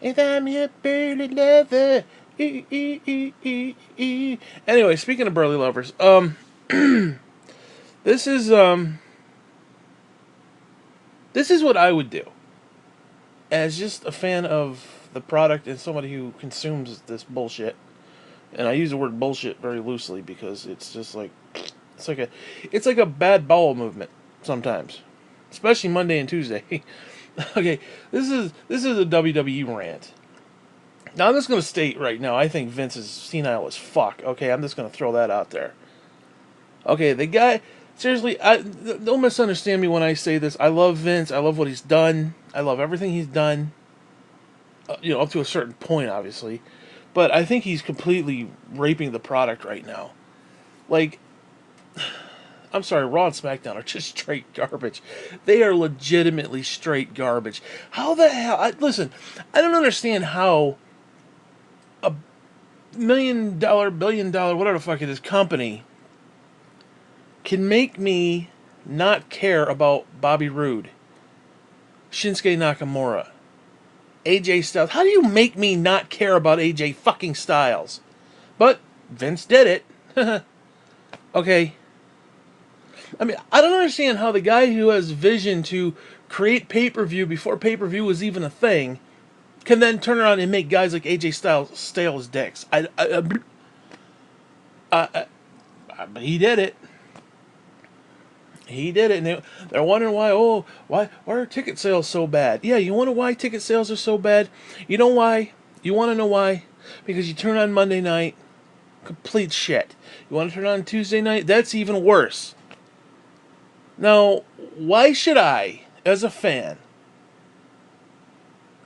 And I'm your burly lover. Ooh, ooh, ooh, ooh, ooh. Anyway, speaking of burly lovers, this is this is what I would do as just a fan of the product and somebody who consumes this bullshit. And I use the word bullshit very loosely because it's just like it's like a bad bowel movement sometimes, especially Monday and Tuesday. Okay, this is a WWE rant. Now I'm just going to state right now, I think Vince is senile as fuck. Okay, I'm just going to throw that out there. Okay, the guy, seriously, don't misunderstand me when I say this. I love Vince. I love what he's done. I love everything he's done. Up to a certain point, obviously, but I think he's completely raping the product right now. Like, I'm sorry, Raw and SmackDown are just straight garbage. They are legitimately straight garbage. How the hell? Listen, I don't understand how a $1 million, $1 billion, whatever the fuck it is, company can make me not care about Bobby Roode, Shinsuke Nakamura, AJ Styles. How do you make me not care about AJ fucking Styles? But Vince did it. Okay. I mean, I don't understand how the guy who has vision to create pay-per-view before pay-per-view was even a thing can then turn around and make guys like AJ Styles stale as dicks. He did it. He did it, and they're wondering why. Oh, why are ticket sales so bad? Yeah, you wonder why ticket sales are so bad? You know why? You want to know why? Because you turn on Monday night, complete shit. You want to turn on Tuesday night? That's even worse. Now, why should I, as a fan,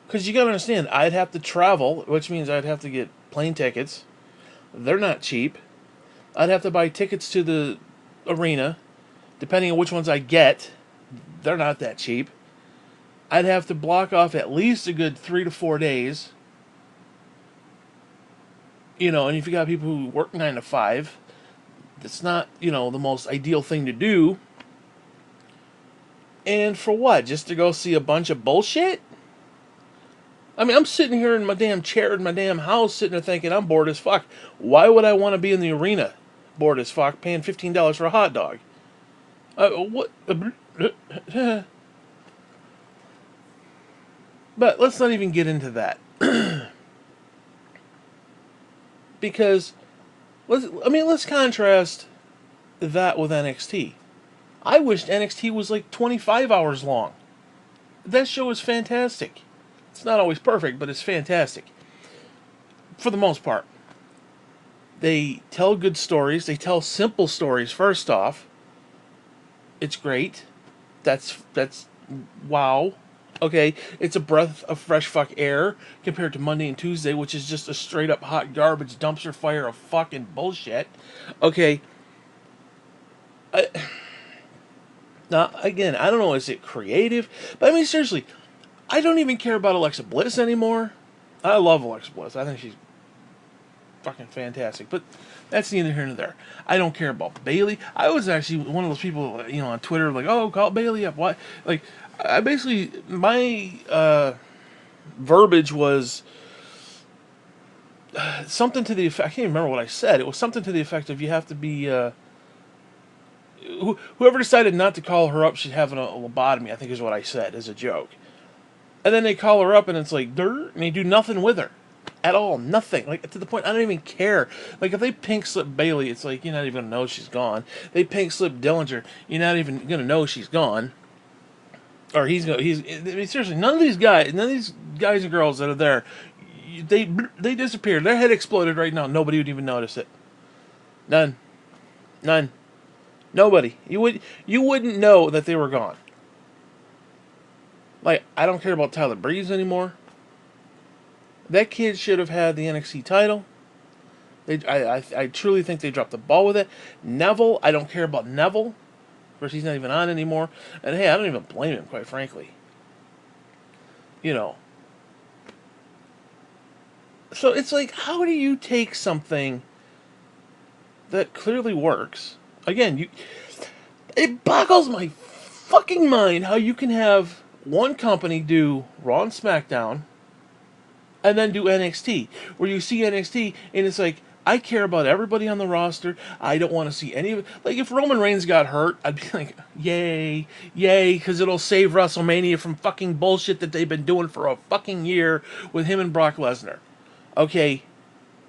because you gotta understand, I'd have to travel, which means I'd have to get plane tickets. They're not cheap. I'd have to buy tickets to the arena, depending on which ones I get. They're not that cheap. I'd have to block off at least a good 3 to 4 days. And if you got people who work 9 to 5, that's not, the most ideal thing to do. And for what? Just to go see a bunch of bullshit? I mean, I'm sitting here in my damn chair in my damn house, sitting there thinking I'm bored as fuck. Why would I want to be in the arena, bored as fuck, paying $15 for a hot dog? What? But let's not even get into that because let's contrast that with NXT. I wished NXT was like 25 hours long. That show is fantastic. It's not always perfect, but it's fantastic for the most part. They tell good stories. They tell simple stories. First off, it's great. That's wow. Okay, it's a breath of fresh fuck air compared to Monday and Tuesday, which is just a straight up hot garbage dumpster fire of fucking bullshit. Okay. Now, again, I don't know, is it creative? But I mean, seriously, I don't even care about Alexa Bliss anymore. I love Alexa Bliss. I think she's fucking fantastic. But that's neither here nor there. I don't care about Bayley. I was actually one of those people, on Twitter, like, oh, call Bayley up. Why? Like, I basically, my verbiage was something to the effect, I can't remember what I said. It was something to the effect of you have to be, whoever decided not to call her up should have a lobotomy, I think is what I said as a joke. And then they call her up and it's like, dirt, and they do nothing with her. At all. Nothing. Like, to the point, I don't even care. Like, if they pink slip Bayley, it's like, you're not even going to know she's gone. They pink slip Dillinger, you're not even going to know she's gone. Or I mean, seriously, none of these guys and girls that are there, they disappeared. Their head exploded right now. Nobody would even notice it. None. None. Nobody. You wouldn't know that they were gone. Like, I don't care about Tyler Breeze anymore. That kid should have had the NXT title. I truly think they dropped the ball with it. Neville, I don't care about Neville. Of course, he's not even on anymore. And hey, I don't even blame him, quite frankly. So it's like, how do you take something that clearly works? Again, it boggles my fucking mind how you can have one company do Raw and SmackDown, and then do NXT, where you see NXT and it's like, I care about everybody on the roster. I don't want to see any of it. Like, if Roman Reigns got hurt, I'd be like, yay, yay, because it'll save WrestleMania from fucking bullshit that they've been doing for a fucking year with him and Brock Lesnar. Okay,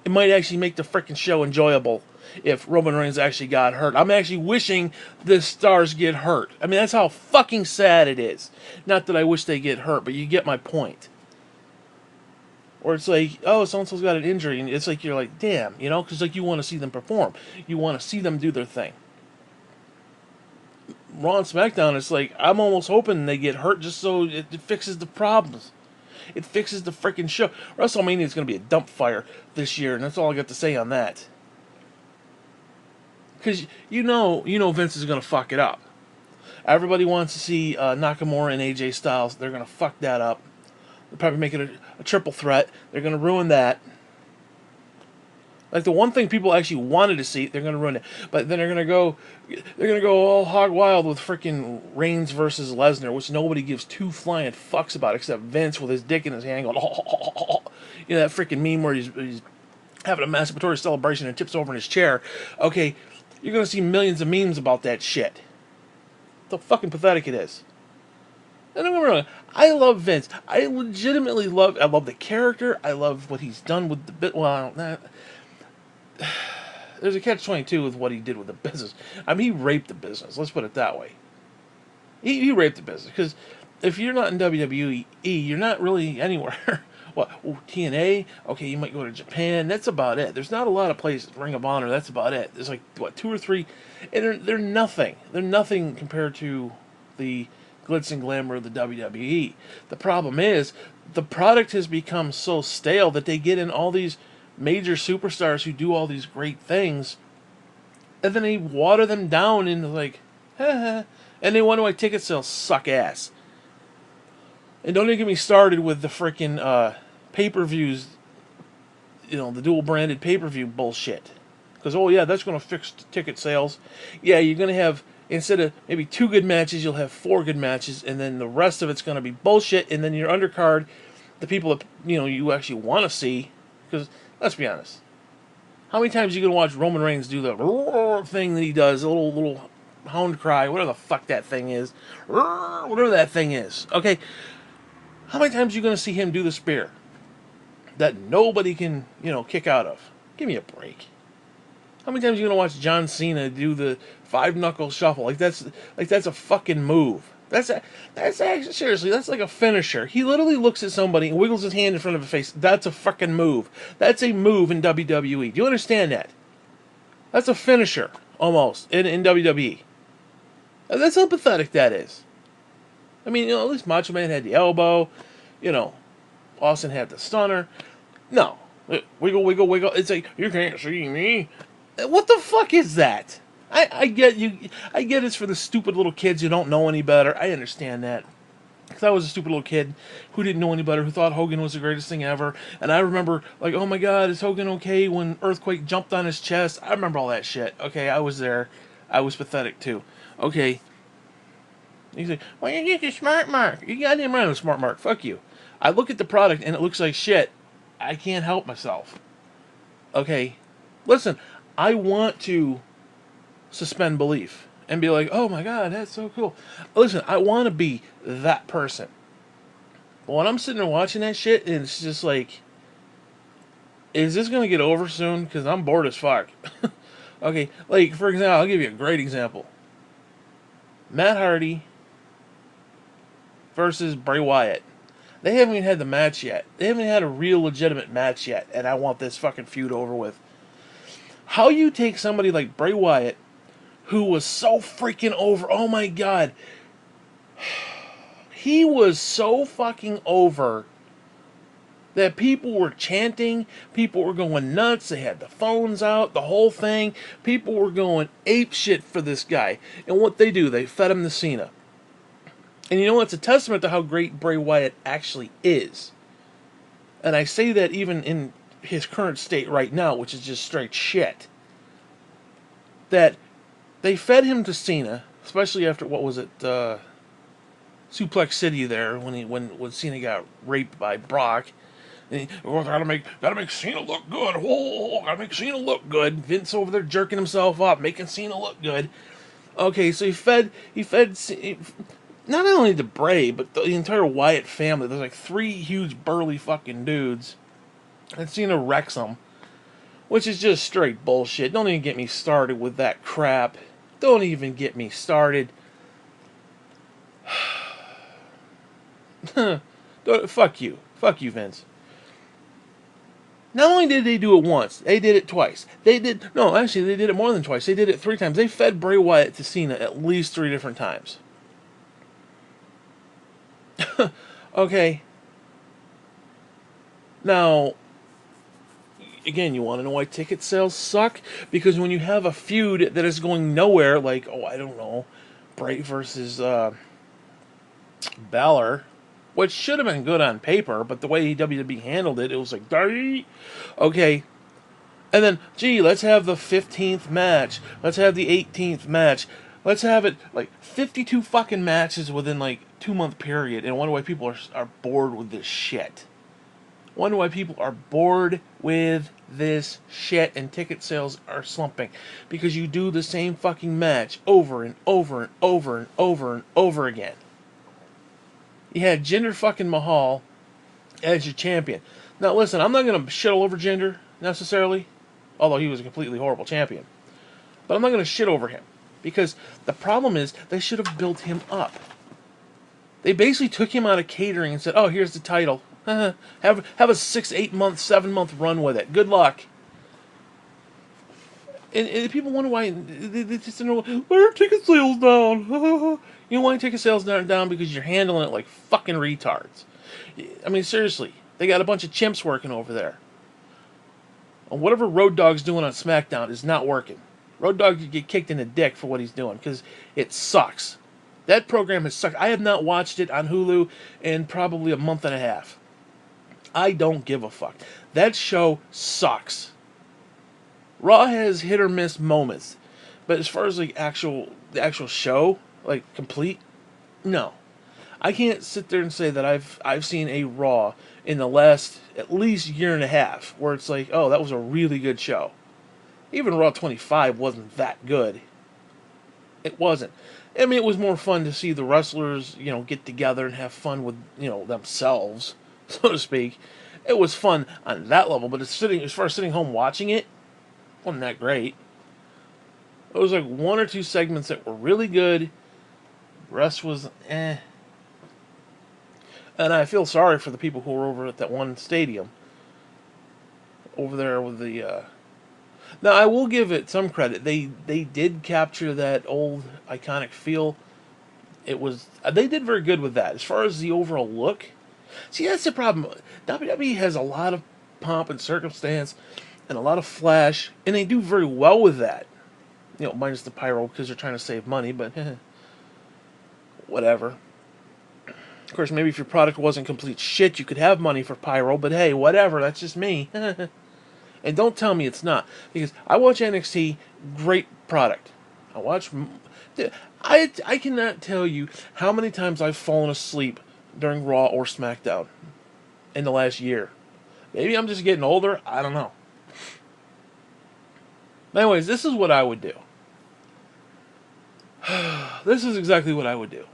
it might actually make the freaking show enjoyable if Roman Reigns actually got hurt. I'm actually wishing the stars get hurt. I mean, that's how fucking sad it is. Not that I wish they get hurt, but you get my point. Or it's like, oh, so-and-so's got an injury, and it's like, you're like, damn, you know, because like, you want to see them perform. You want to see them do their thing. Raw and SmackDown, it's like, I'm almost hoping they get hurt just so it fixes the problems. It fixes the freaking show. WrestleMania is going to be a dump fire this year, and that's all I got to say on that. Because you know Vince is going to fuck it up. Everybody wants to see Nakamura and AJ Styles. They're going to fuck that up. They'll probably make it a triple threat. They're going to ruin that. Like, the one thing people actually wanted to see, they're going to ruin it. But then they're going to go all hog wild with freaking Reigns versus Lesnar, which nobody gives two flying fucks about except Vince with his dick in his hand going, oh. You know, that freaking meme where he's having a masturbatory celebration and tips over in his chair. Okay, you're going to see millions of memes about that shit. How fucking pathetic it is. And don't get me wrong, I love Vince. I legitimately love the character. I love what he's done with the bit. Well, there's a catch-22 with what he did with the business. I mean, he raped the business. Let's put it that way. He raped the business, because if you're not in WWE, you're not really anywhere. What, TNA? Okay, you might go to Japan. That's about it. There's not a lot of places. Ring of Honor, that's about it. There's like, what, 2 or 3? And they're nothing. They're nothing compared to the glitz and glamour of the WWE. The problem is, the product has become so stale that they get in all these major superstars who do all these great things, and then they water them down into like, and they wonder why ticket sales suck ass. And don't even get me started with the freaking pay-per-views, you know, the dual-branded pay-per-view bullshit. Because, oh yeah, that's going to fix ticket sales. Yeah, you're going to have, instead of maybe 2 good matches, you'll have 4 good matches, and then the rest of it's going to be bullshit, and then your undercard, the people that, you know, you actually want to see, because, let's be honest, how many times are you going to watch Roman Reigns do the thing that he does, a little hound cry, whatever the fuck that thing is, whatever that thing is, okay? How many times are you going to see him do the spear that nobody can, you know, kick out of? Give me a break. How many times are you going to watch John Cena do the 5-knuckle shuffle? Like that's a fucking move. That's actually, seriously, that's like a finisher. He literally looks at somebody and wiggles his hand in front of his face. That's a fucking move. That's a move in WWE. Do you understand that? That's a finisher, almost, in WWE. And that's how pathetic that is. I mean, you know, at least Macho Man had the elbow. You know, Austin had the stunner. No. Wiggle, wiggle, wiggle. It's like, you can't see me. What the fuck is that? I get you. I get it's for the stupid little kids who don't know any better. I understand that. Because I was a stupid little kid who didn't know any better, who thought Hogan was the greatest thing ever. And I remember, like, oh my god, is Hogan okay when Earthquake jumped on his chest? I remember all that shit. Okay, I was there. I was pathetic too. Okay. You say, well, you get your smart mark. You got him right with smart mark. Fuck you. I look at the product and it looks like shit. I can't help myself. Okay. Listen, I want to suspend belief and be like, oh my god, that's so cool. Listen, I want to be that person. But when I'm sitting there watching that shit, and it's just like, is this going to get over soon? Because I'm bored as fuck. Okay, like, for example, I'll give you a great example. Matt Hardy versus Bray Wyatt. They haven't even had the match yet. They haven't had a real legitimate match yet, and I want this fucking feud over with. How you take somebody like Bray Wyatt, who was so freaking over, oh my god, he was so fucking over that people were chanting, people were going nuts, they had the phones out, the whole thing, people were going ape shit for this guy. And what they do, they fed him to Cena. And you know, it's a testament to how great Bray Wyatt actually is. And I say that even in his current state right now, which is just straight shit. That they fed him to Cena, especially after, what was it, Suplex City there, when Cena got raped by Brock. Oh, gotta make Cena look good. Whoa, gotta make Cena look good. Vince over there jerking himself up, making Cena look good. Okay, so he fed not only the Bray, but the entire Wyatt family. There's like three huge burly fucking dudes, and Cena wrecks them, which is just straight bullshit. Don't even get me started with that crap. Don't even get me started. Fuck you, Vince. Not only did they do it once, they did it twice. They did it more than twice. They did it 3 times. They fed Bray Wyatt to Cena at least 3 different times. Okay. Now, again, you want to know why ticket sales suck? Because when you have a feud that is going nowhere, like, oh, I don't know, Bray versus Balor, which should have been good on paper, but the way WWE handled it, it was like, Darty! Okay. And then, gee, let's have the 15th match. Let's have the 18th match. Let's have it, like, 52 fucking matches within, like, 2-month period. And I wonder why people are bored with this shit. Wonder why people are bored with this shit and ticket sales are slumping. Because you do the same fucking match over and over and over and over and over again. You had Jinder fucking Mahal as your champion. Now listen, I'm not going to shit all over Jinder, necessarily. Although he was a completely horrible champion. But I'm not going to shit over him. Because the problem is, they should have built him up. They basically took him out of catering and said, oh, here's the title. have a 6, 8 month, 7 month run with it. Good luck. And people wonder why they just don't know, why are ticket sales down? You know why ticket sales down? Because you're handling it like fucking retards. I mean, seriously. They got a bunch of chimps working over there. And whatever Road Dogg's doing on SmackDown is not working. Road Dogg could get kicked in the dick for what he's doing, because it sucks. That program has sucked. I have not watched it on Hulu in probably a month and a half. I don't give a fuck. That show sucks. Raw has hit or miss moments, but as far as like the actual show, like complete, no. I can't sit there and say that I've seen a Raw in the last at least year and a half where it's like, oh, that was a really good show. Even Raw 25 wasn't that good. It wasn't. I mean, it was more fun to see the wrestlers, get together and have fun with, themselves, so to speak. It was fun on that level, but as far as sitting home watching it, wasn't that great. It was like 1 or 2 segments that were really good. The rest was eh. And I feel sorry for the people who were over at that one stadium. Over there with the... Now, I will give it some credit. They did capture that old iconic feel. They did very good with that. As far as the overall look... See, that's the problem. WWE has a lot of pomp and circumstance and a lot of flash, and they do very well with that. Minus the pyro, because they're trying to save money, but whatever. Of course, maybe if your product wasn't complete shit, you could have money for pyro, but hey, whatever, that's just me. And don't tell me it's not, because I watch NXT, great product. I cannot tell you how many times I've fallen asleep during Raw or SmackDown in the last year. Maybe I'm just getting older, I don't know. But anyways, this is what I would do. This is exactly what I would do.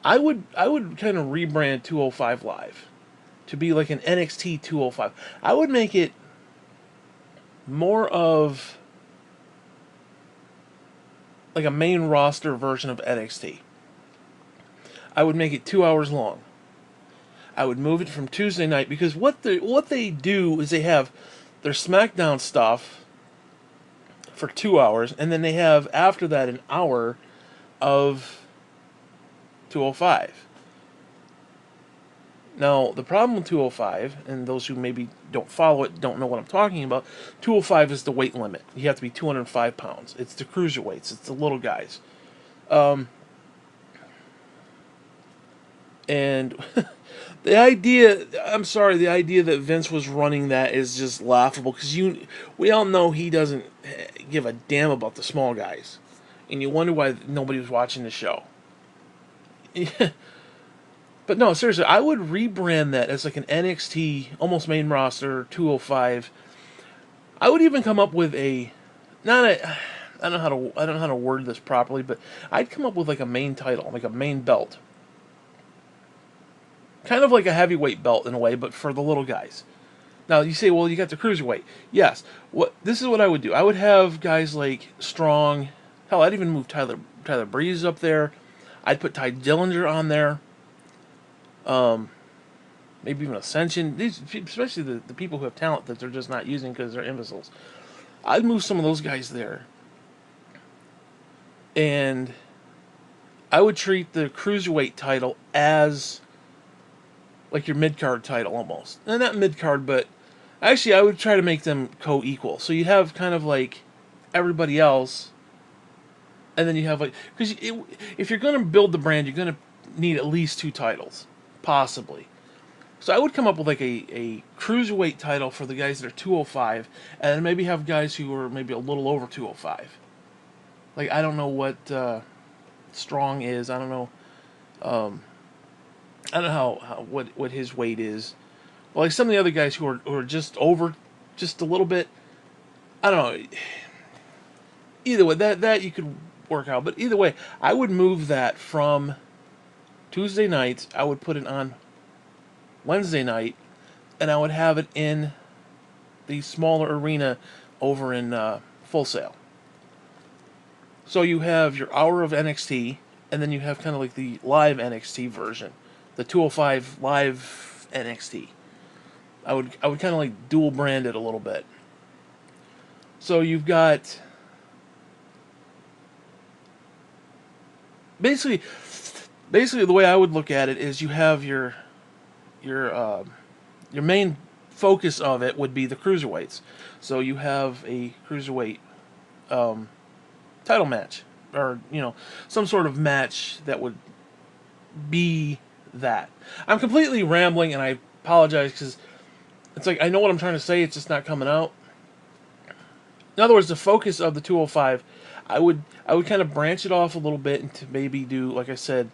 I would kind of rebrand 205 Live to be like an NXT 205. I would make it more of like a main roster version of NXT. I would make it 2 hours long. I would move it from Tuesday night, because what they do is they have their SmackDown stuff for 2 hours, and then they have after that an hour of 205. Now, the problem with 205, and those who maybe don't follow it don't know what I'm talking about, 205 is the weight limit. You have to be 205 pounds. It's the cruiserweights. It's the little guys. And the idea that Vince was running that is just laughable, because we all know he doesn't give a damn about the small guys. And you wonder why nobody was watching the show. But But no, seriously, I would rebrand that as like an NXT, almost main roster 205. I would even come up with a, not a, I don't know how to word this properly, but I'd come up with like a main title, like a main belt, kind of like a heavyweight belt in a way, but for the little guys. Now you say, well, you got the cruiserweight. Yes. What this is what I would do. I would have guys like Strong. Hell, I'd even move Tyler Breeze up there. I'd put Ty Dillinger on there. Maybe even Ascension. These, especially the people who have talent that they're just not using because they're imbeciles. I'd move some of those guys there, and I would treat the cruiserweight title as like your mid card title almost. And not mid card, but actually I would try to make them co-equal. So you have kind of like everybody else, and then you have like, because if you're going to build the brand, you're going to need at least two titles, possibly. So I would come up with like a cruiserweight title for the guys that are 205, and then maybe have guys who are maybe a little over 205. Like I don't know what Strong is. I don't know. I don't know how what his weight is. Well, like some of the other guys who are just over, just a little bit. I don't know. Either way, that you could work out. But either way, I would move that from Tuesday nights. I would put it on Wednesday night, and I would have it in the smaller arena over in Full Sail. So you have your hour of NXT, and then you have kind of like the live NXT version, the 205 live NXT. I would kind of like dual brand it a little bit. So you've got basically the way I would look at it is you have your main focus of it would be the cruiserweights. So you have a cruiserweight title match, or some sort of match that would be that. I'm completely rambling, and I apologize because it's like I know what I'm trying to say. It's just not coming out. In other words, the focus of the 205, I would kind of branch it off a little bit and to maybe do, like I said,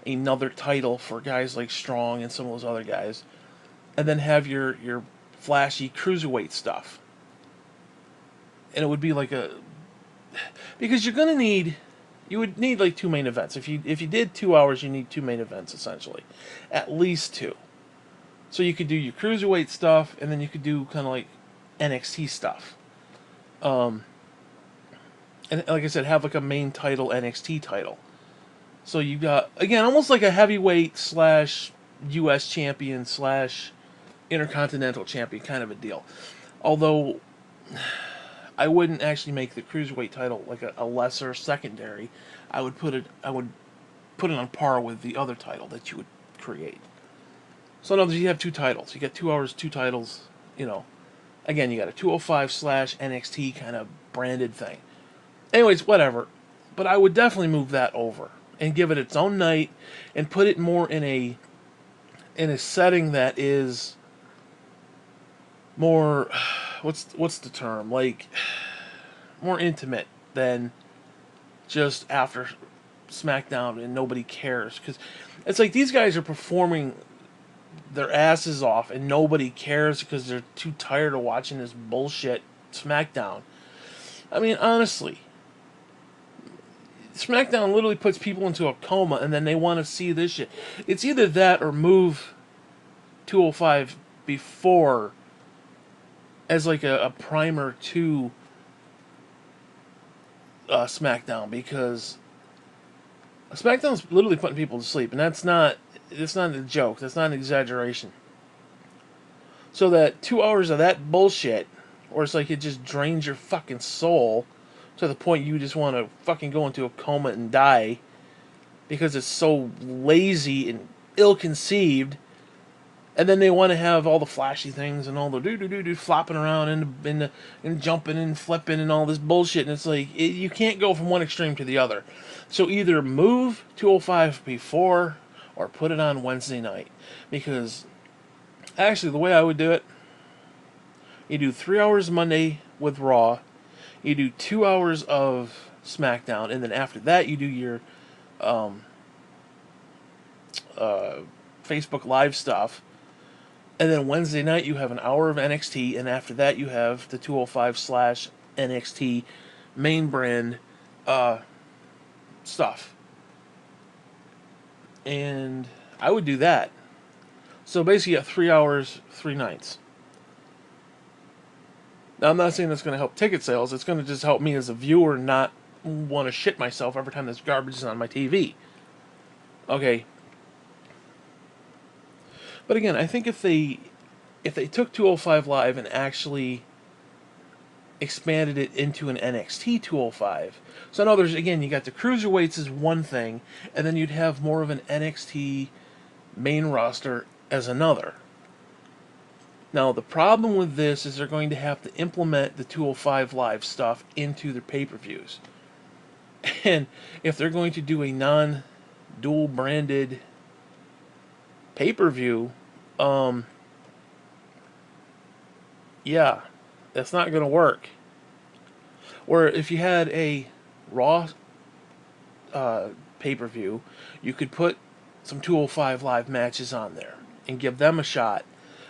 another title for guys like Strong and some of those other guys, and then have your flashy cruiserweight stuff. And it would be like because you would need like two main events. If you did 2 hours, you need two main events essentially, at least two. So you could do your cruiserweight stuff, and then you could do kind of like NXT stuff. And like I said, have like a main title, NXT title. So you got, again, almost like a heavyweight / U.S. champion / intercontinental champion kind of a deal. Although I wouldn't actually make the cruiserweight title like a lesser secondary. I would put it on par with the other title that you would create. So in other words, you have two titles. You got 2 hours, two titles. Again, you got a 205 / NXT kind of branded thing. Anyways, whatever. But I would definitely move that over and give it its own night and put it more in a setting that is more, what's the term, like more intimate than just after SmackDown and nobody cares, because it's like these guys are performing their asses off and nobody cares because they're too tired of watching this bullshit SmackDown. I mean, honestly, SmackDown literally puts people into a coma and then they want to see this shit. It's either that or move 205 before as like a primer to SmackDown, because SmackDown's literally putting people to sleep, and it's not a joke. That's not an exaggeration. So that 2 hours of that bullshit, or it's like it just drains your fucking soul to the point you just want to fucking go into a coma and die because it's so lazy and ill-conceived. And then they want to have all the flashy things and all the do flopping around and jumping and flipping and all this bullshit. And it's like you can't go from one extreme to the other. So either move 205 before or put it on Wednesday night. Because actually, the way I would do it, you do 3 hours Monday with Raw, you do 2 hours of SmackDown, and then after that you do your Facebook Live stuff. And then Wednesday night you have an hour of NXT, and after that you have the 205 slash NXT main brand stuff. And I would do that. So basically you have 3 hours, 3 nights. Now I'm not saying that's going to help ticket sales. It's going to just help me as a viewer not want to shit myself every time this garbage is on my TV. Okay. But again, I think if they took 205 Live and actually expanded it into an NXT 205. So in others, again, you got the cruiserweights as one thing, and then you'd have more of an NXT main roster as another. Now, the problem with this is they're going to have to implement the 205 Live stuff into their pay-per-views. And if they're going to do a non-dual branded pay-per-view, yeah, that's not going to work. Or if you had a Raw pay-per-view, you could put some 205 Live matches on there and give them a shot.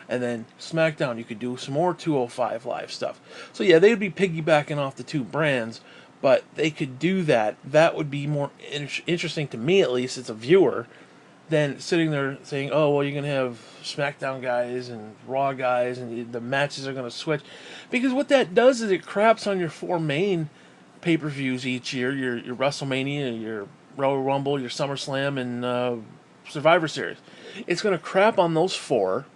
And then SmackDown, you could do some more 205 Live stuff. So yeah, they would be piggybacking off the two brands, but they could do that. That would be more interesting to me, at least, as a viewer, than sitting there saying, oh, well, you're going to have SmackDown guys and Raw guys, and the matches are going to switch. Because what that does is it craps on your 4 main pay-per-views each year, your WrestleMania, your Royal Rumble, your SummerSlam, and Survivor Series. It's going to crap on those 4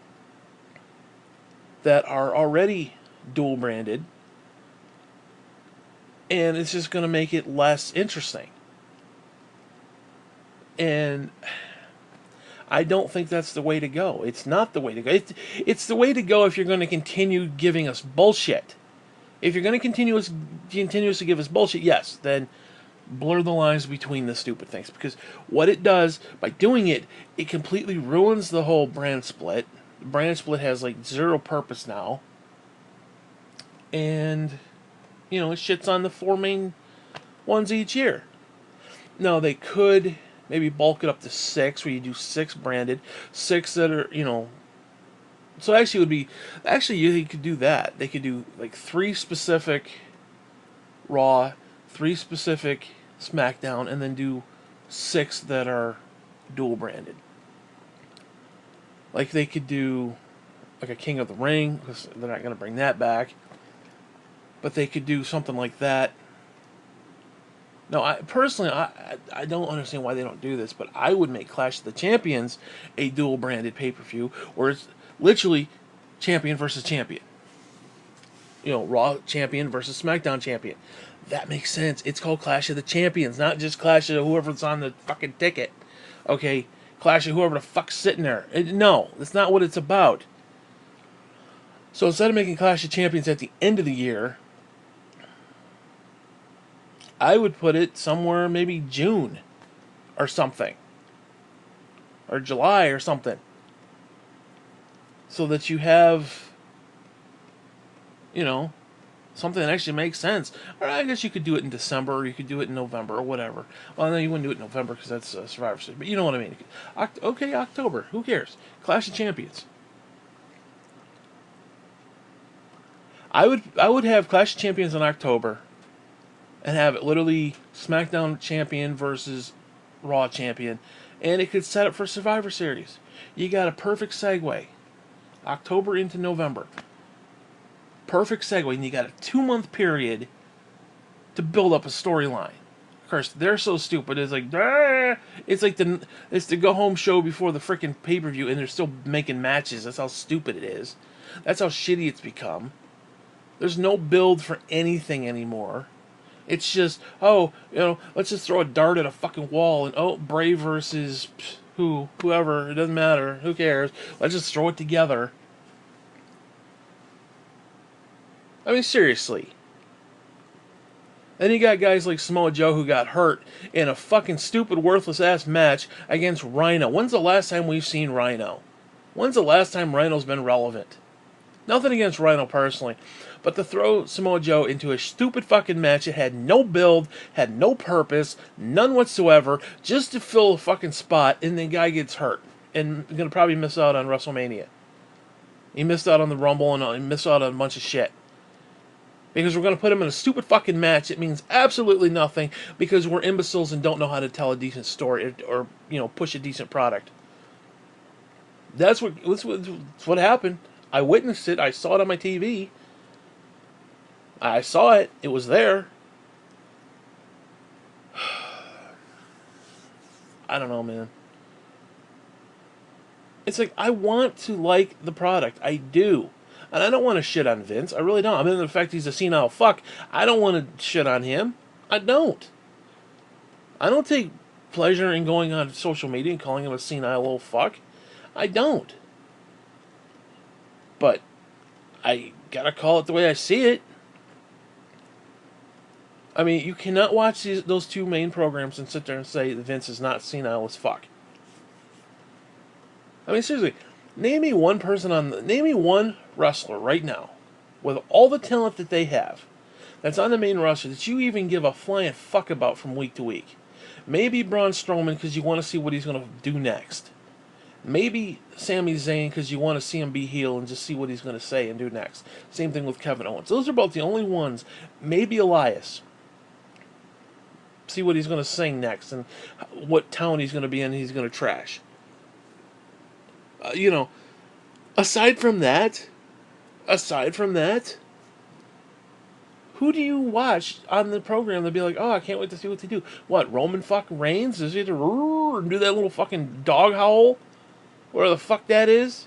that are already dual-branded, and it's just going to make it less interesting. And I don't think that's the way to go. It's not the way to go. It's the way to go if you're going to continue giving us bullshit. If you're going to continuously give us bullshit, yes, then blur the lines between the stupid things. Because what it does, by doing it, it completely ruins the whole brand split. The brand split has like zero purpose now. And, it shits on the 4 main ones each year. Now, they could maybe bulk it up to 6, where you do 6 branded, 6 that are, So actually it would be, you could do that. They could do like 3 specific Raw, 3 specific SmackDown, and then do 6 that are dual branded. Like they could do like a King of the Ring, because they're not going to bring that back. But they could do something like that. No, I don't understand why they don't do this, but I would make Clash of the Champions a dual branded pay-per-view, where it's literally champion versus champion. Raw champion versus SmackDown champion. That makes sense. It's called Clash of the Champions, not just Clash of whoever's on the fucking ticket. Okay? Clash of whoever the fuck's sitting there. No, that's not what it's about. So instead of making Clash of Champions at the end of the year, I would put it somewhere maybe June or something. Or July or something. So that you have, something that actually makes sense. Or I guess you could do it in December, or you could do it in November, or whatever. Well, no, you wouldn't do it in November because that's Survivor Series. But you know what I mean. Okay, October. Who cares? Clash of Champions. I would have Clash of Champions in October, and have it literally SmackDown champion versus Raw champion, and it could set up for Survivor Series. You got a perfect segue. October into November. Perfect segue, and you got a 2-month period to build up a storyline. Of course, they're so stupid. It's like, it's the go home show before the freaking pay-per-view, and they're still making matches. That's how stupid it is. That's how shitty it's become. There's no build for anything anymore. It's just, let's just throw a dart at a fucking wall, and Bray versus whoever, it doesn't matter, who cares? Let's just throw it together. I mean, seriously. Then you got guys like Samoa Joe who got hurt in a fucking stupid, worthless-ass match against Rhino. When's the last time we've seen Rhino? When's the last time Rhino's been relevant? Nothing against Rhino personally, but to throw Samoa Joe into a stupid fucking match, it had no build, had no purpose, none whatsoever, just to fill a fucking spot, and the guy gets hurt. and going to probably miss out on WrestleMania. He missed out on the Rumble, and he missed out on a bunch of shit. Because we're going to put him in a stupid fucking match. It means absolutely nothing because we're imbeciles and don't know how to tell a decent story or push a decent product. That's what happened. I witnessed it. I saw it on my TV. I saw it. It was there. I don't know, man. It's like, I want to like the product. I do. And I don't want to shit on Vince. I really don't. I mean, the fact he's a senile fuck, I don't want to shit on him. I don't. I don't take pleasure in going on social media and calling him a senile old fuck. I don't. But I gotta call it the way I see it. I mean, you cannot watch those two main programs and sit there and say that Vince is not senile as fuck. I mean, seriously, name me one wrestler right now, with all the talent that they have, that's on the main roster that you even give a flying fuck about from week to week. Maybe Braun Strowman because you want to see what he's going to do next. Maybe Sami Zayn because you want to see him be heel and just see what he's going to say and do next. Same thing with Kevin Owens. Those are about the only ones. Maybe Elias. See what he's going to sing next and what town he's going to be in he's going to trash. Aside from that, who do you watch on the program to be like, oh, I can't wait to see what they do? What, Roman fucking Reigns? Does he have to do that little fucking dog howl? Where the fuck that is?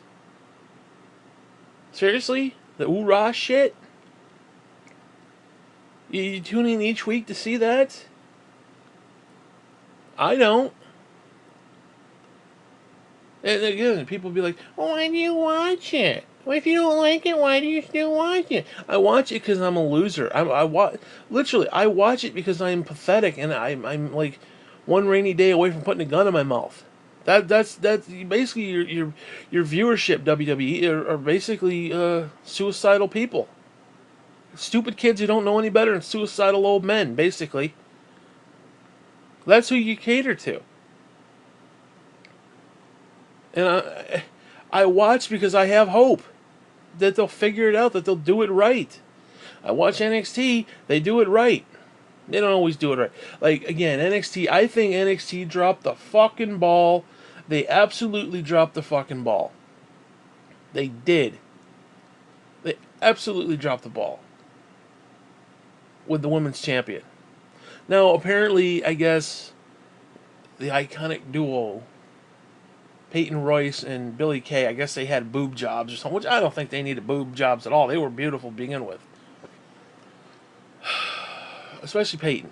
Seriously? The oorah shit? You tune in each week to see that? I don't. And again, people be like, why do you watch it? Well, if you don't like it, why do you still watch it? I watch it because I'm a loser. I watch it because I'm pathetic and I'm like one rainy day away from putting a gun in my mouth. That's basically your viewership. WWE are basically suicidal people, stupid kids who don't know any better, and suicidal old men. Basically, that's who you cater to. And I watch because I have hope that they'll figure it out, that they'll do it right. I watch NXT, they do it right. They don't always do it right. Like, again, NXT, I think NXT dropped the fucking ball. They absolutely dropped the fucking ball. They did. They absolutely dropped the ball with the women's champion. Now, apparently, I guess, the iconic duo, Peyton Royce and Billie Kay, I guess they had boob jobs or something, which I don't think they needed boob jobs at all. They were beautiful to begin with. Especially Peyton.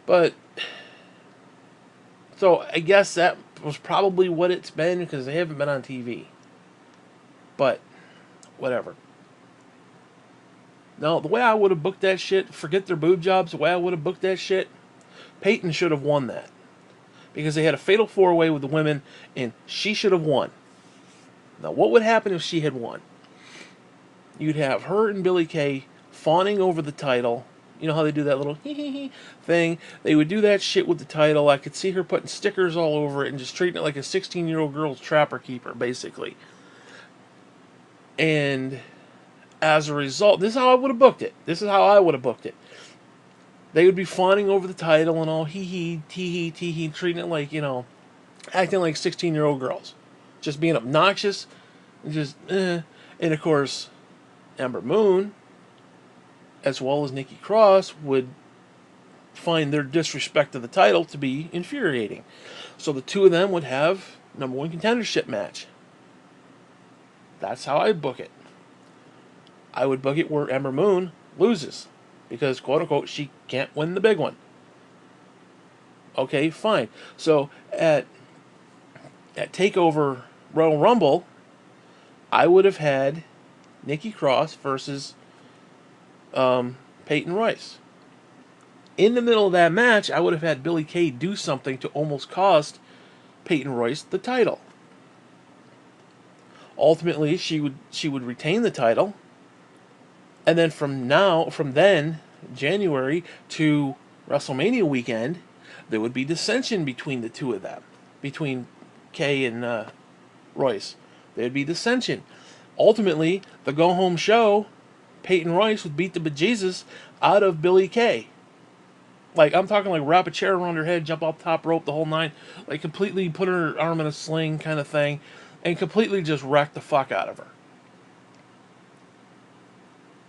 But, so I guess that was probably what it's been because they haven't been on TV. But, whatever. Now, the way I would have booked that shit, forget their boob jobs, the way I would have booked that shit, Peyton should have won that. Because they had a fatal four-way with the women, and she should have won. Now, what would happen if she had won? You'd have her and Billie Kay fawning over the title. You know how they do that little hee-hee-hee thing? They would do that shit with the title. I could see her putting stickers all over it and just treating it like a 16-year-old girl's trapper keeper, basically. And as a result, this is how I would have booked it. They would be fawning over the title and all hee-hee, tee-hee, tee-hee, treating it like, acting like 16-year-old girls. Just being obnoxious. And of course, Ember Moon, as well as Nikki Cross, would find their disrespect of the title to be infuriating. So the two of them would have number one contendership match. That's how I book it. I would book it where Ember Moon loses. Because, quote-unquote, she can't win the big one. Okay, fine. So, at TakeOver Royal Rumble, I would have had Nikki Cross versus Peyton Royce. In the middle of that match, I would have had Billie Kay do something to almost cost Peyton Royce the title. Ultimately, she would retain the title. And then from then, January to WrestleMania weekend, there would be dissension between the two of them. Between Kay and Royce. There'd be dissension. Ultimately, the go home show, Peyton Royce would beat the bejesus out of Billie Kay. Like, I'm talking like wrap a chair around her head, jump off the top rope, the whole nine. Like, completely put her arm in a sling kind of thing. And completely just wreck the fuck out of her.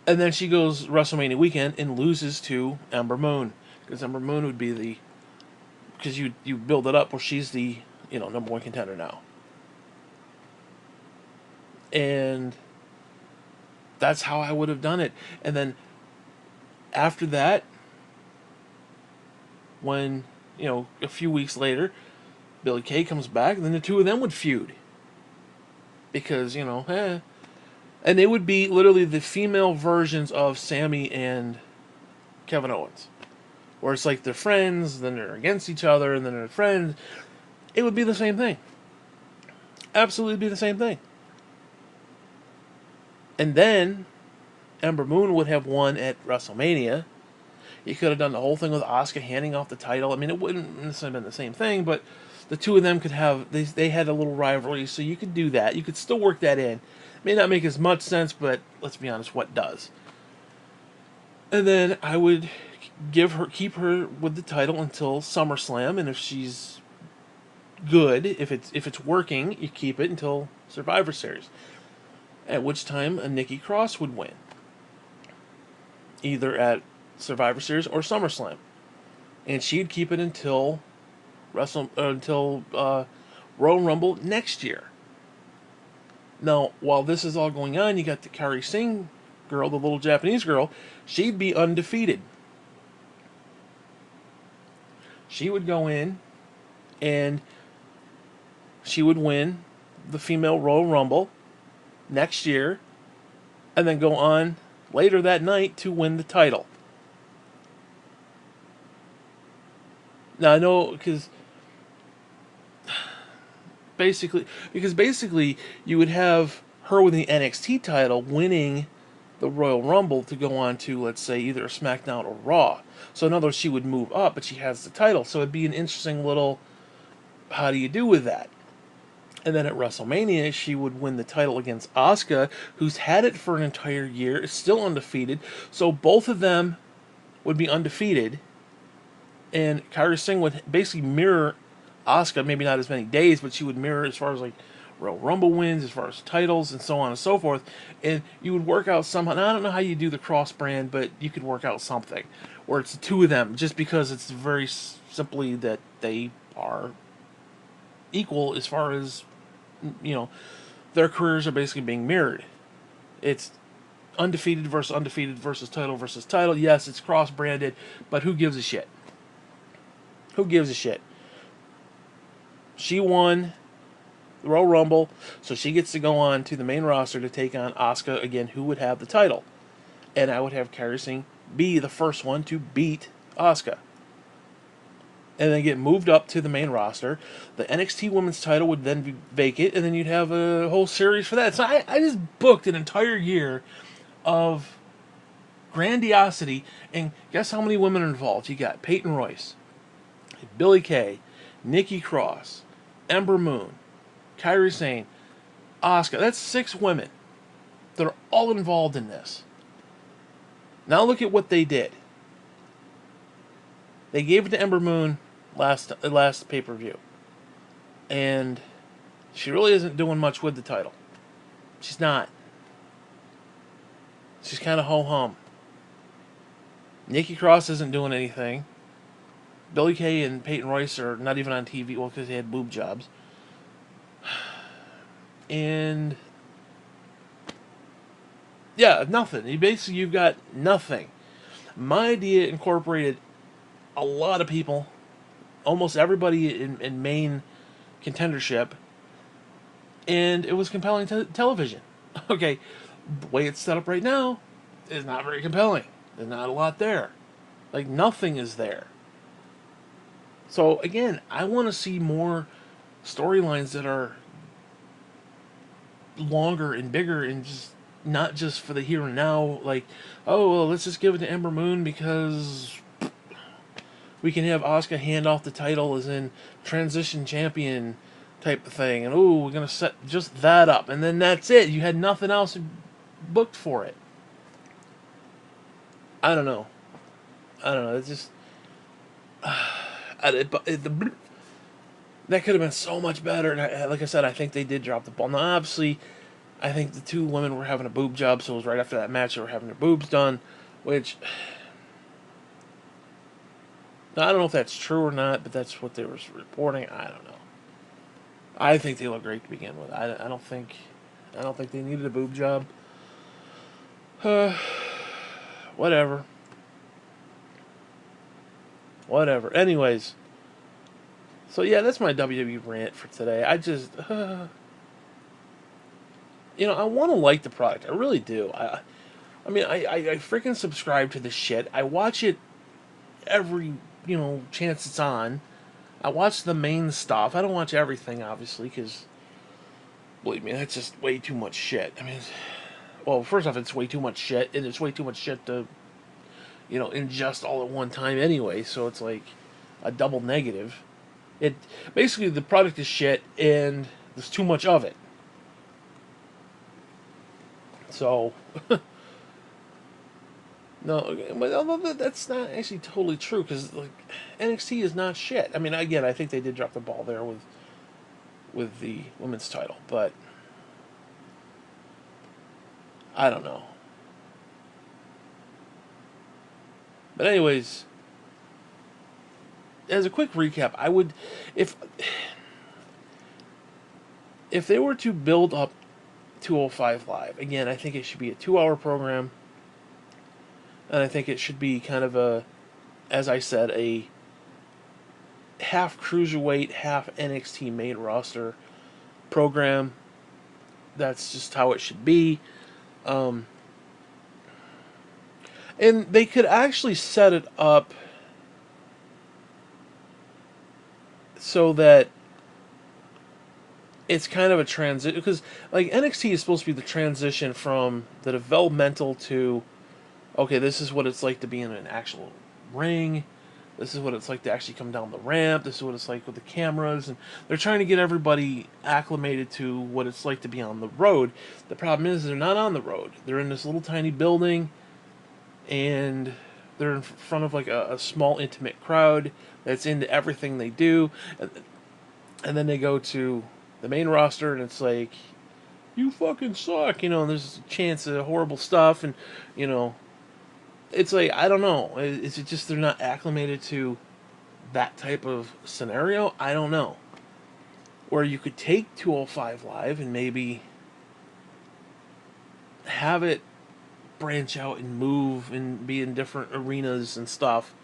And then she goes WrestleMania weekend and loses to Ember Moon. Because Ember Moon would be the... Because you build it up where she's the, number one contender now. And that's how I would have done it. And then after that, when, a few weeks later, Billie Kay comes back, and then the two of them would feud. Because, And they would be literally the female versions of Sammy and Kevin Owens. Where it's like they're friends, then they're against each other, and then they're friends. It would be the same thing. Absolutely be the same thing. And then Ember Moon would have won at WrestleMania. You could have done the whole thing with Asuka handing off the title. I mean, it wouldn't necessarily have been the same thing, but the two of them could have... They had a little rivalry, so you could do that. You could still work that in. It may not make as much sense, but let's be honest, what does? And then I would keep her with the title until SummerSlam, and if she's good, if it's working, you keep it until Survivor Series. At which time a Nikki Cross would win. Either at Survivor Series or SummerSlam. And she'd keep it until Royal Rumble next year. Now, while this is all going on, you got the Kairi Singh girl, the little Japanese girl. She'd be undefeated. She would go in and she would win the female Royal Rumble next year, and then go on later that night to win the title. Now I know because basically you would have her with the NXT title winning the Royal Rumble to go on to, let's say, either SmackDown or Raw. So in other words, she would move up, but she has the title. So it'd be an interesting little, how do you do with that? And then at WrestleMania, she would win the title against Asuka, who's had it for an entire year, is still undefeated. So both of them would be undefeated. And Kairi Singh would basically mirror Asuka, maybe not as many days, but she would mirror as far as like Royal Rumble wins, as far as titles, and so on and so forth. And you would work out somehow. Now, I don't know how you do the cross brand, but you could work out something where it's the two of them, just because it's very simply that they are equal as far as, their careers are basically being mirrored. It's undefeated versus title versus title. Yes, it's cross-branded, but who gives a shit? Who gives a shit? She won the Royal Rumble, so she gets to go on to the main roster to take on Asuka again, who would have the title. And I would have Kairi Singh be the first one to beat Asuka. And then get moved up to the main roster. The NXT Women's title would then be vacant, and then you'd have a whole series for that. So I just booked an entire year of grandiosity, and guess how many women are involved? You got Peyton Royce, Billie Kay, Nikki Cross, Ember Moon, Kairi Sane, Asuka. That's 6 women that are all involved in this. Now look at what they did. They gave it to Ember Moon last pay-per-view. And she really isn't doing much with the title. She's not. She's kind of ho-hum. Nikki Cross isn't doing anything. Billie Kay and Peyton Royce are not even on TV, well, because they had boob jobs. And yeah, nothing. You've got nothing. My idea incorporated a lot of people, almost everybody in main contendership, and it was compelling television. Okay, the way it's set up right now is not very compelling. There's not a lot there. Like, nothing is there. So again, I want to see more storylines that are longer and bigger, and just not just for the here and now. Like, oh well, let's just give it to Ember Moon because we can have Asuka hand off the title as in transition champion type of thing, and ooh, we're gonna set just that up, and then that's it. You had nothing else booked for it. I don't know. I don't know. It's just that could have been so much better. And like I said, I think they did drop the ball. Now, obviously, I think the two women were having a boob job, so it was right after that match they were having their boobs done, which now, I don't know if that's true or not, but that's what they were reporting. I don't know. I think they look great to begin with. I don't think they needed a boob job. Whatever. Whatever. Anyways, so yeah, that's my WWE rant for today. I just, I want to like the product. I really do. I freaking subscribe to the shit. I watch it every, chance it's on. I watch the main stuff. I don't watch everything, obviously, because, believe me, that's just way too much shit. I mean, well, first off, it's way too much shit, and it's way too much shit to, ingest all at one time anyway, so it's like a double negative. It basically, the product is shit, and there's too much of it. So, no, but although that's not actually totally true, because like NXT is not shit. I mean, again, I think they did drop the ball there with the women's title, but I don't know. But anyways, as a quick recap, I would if they were to build up 205 Live again, I think it should be a 2-hour program, and I think it should be kind of a, as I said, a half cruiserweight, half NXT main roster program. That's just how it should be. And they could actually set it up so that it's kind of a transition, because like NXT is supposed to be the transition from the developmental to, okay, this is what it's like to be in an actual ring. This is what it's like to actually come down the ramp. This is what it's like with the cameras. And they're trying to get everybody acclimated to what it's like to be on the road. The problem is they're not on the road. They're in this little tiny building, and they're in front of like a small intimate crowd that's into everything they do. And then they go to the main roster, and it's like, you fucking suck, and there's a chance of horrible stuff, and, it's like, I don't know, is it just they're not acclimated to that type of scenario? I don't know. Or you could take 205 Live and maybe have it branch out and move and be in different arenas and stuff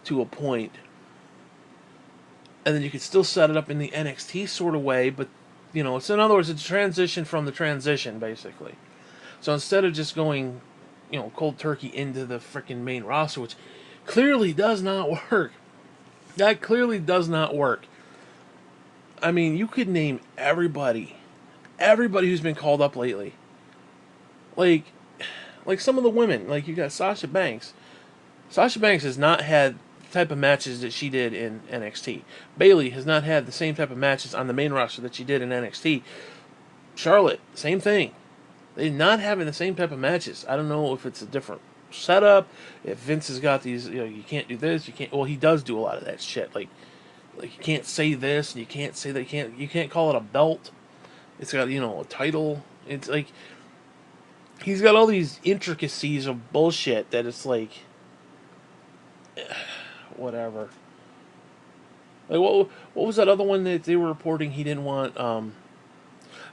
to a point. And then you could still set it up in the NXT sort of way, but, it's, in other words, it's a transition from the transition, basically. So instead of just going, cold turkey into the freaking main roster, which clearly does not work. That clearly does not work. I mean, you could name everybody who's been called up lately. Like some of the women, like you got Sasha Banks. Sasha Banks has not had type of matches that she did in NXT. Bayley has not had the same type of matches on the main roster that she did in NXT. Charlotte, same thing. They're not having the same type of matches. I don't know if it's a different setup, if Vince has got these, you can't do this, you can't, well, he does do a lot of that shit. Like you can't say this, and you can't say that, you can't call it a belt. It's got, a title. It's like, he's got all these intricacies of bullshit that it's like, whatever. Like what was that other one that they were reporting he didn't want?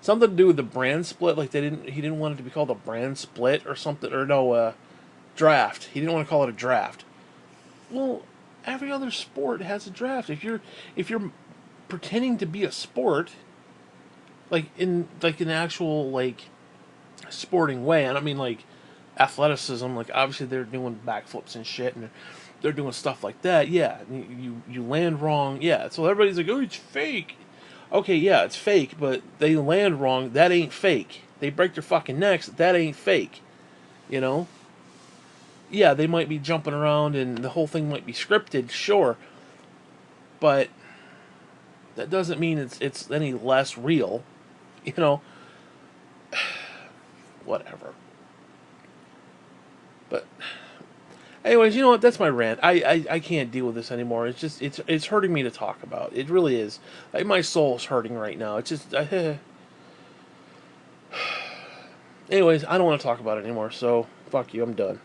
Something to do with the brand split. Like he didn't want it to be called a brand split or something, or no, draft. He didn't want to call it a draft. Well, every other sport has a draft. If you're pretending to be a sport, like in an actual like sporting way, I don't mean like athleticism. Like obviously they're doing backflips and shit, and they're doing stuff like that. Yeah, you land wrong. Yeah, so everybody's like, oh, it's fake. Okay, yeah, it's fake, but they land wrong. That ain't fake. They break their fucking necks. That ain't fake. Yeah, they might be jumping around and the whole thing might be scripted, sure. But That doesn't mean it's any less real. You know, whatever. But anyways, you know what? That's my rant. I can't deal with this anymore. It's just it's hurting me to talk about. It really is. Like my soul's hurting right now. It's just. Anyways, I don't want to talk about it anymore. So fuck you. I'm done.